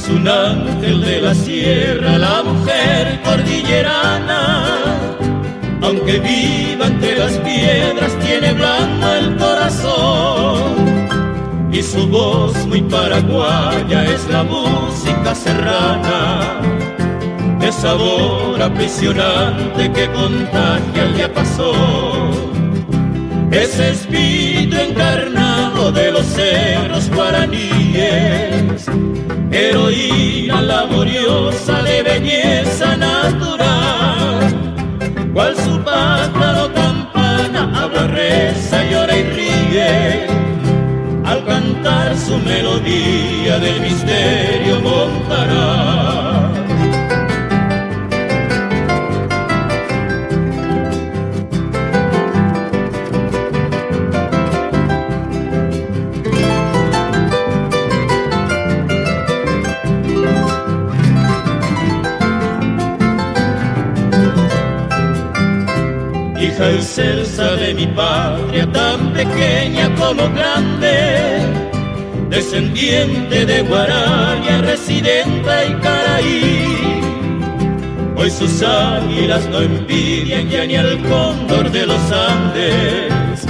Es un ángel de la sierra, la mujer cordillerana. Aunque viva entre las piedras, tiene blando el corazón. Y su voz muy paraguaya es la música serrana, de sabor aprisionante que contagia el diapasón. Es espíritu encarnado de los cerros guaraníes, heroína laboriosa de belleza natural. Cual su pájaro campana habla, reza, llora y ríe, al cantar su melodía del misterio montará. Hija excelsa de mi patria, tan pequeña como grande, descendiente de Guarania, residenta y Caraí. Hoy sus águilas no envidian ya ni al cóndor de los Andes,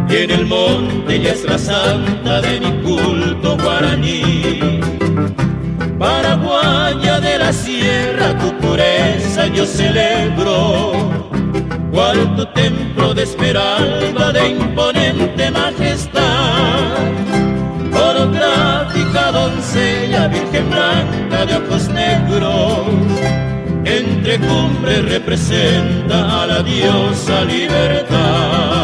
y en el monte ya es la santa de mi culto guaraní. Paraguaya de la sierra, tu pureza yo celebro, cual tu templo de esmeralda de imponente majestad. Holográfica doncella, virgen blanca de ojos negros, entre cumbres representa a la diosa libertad.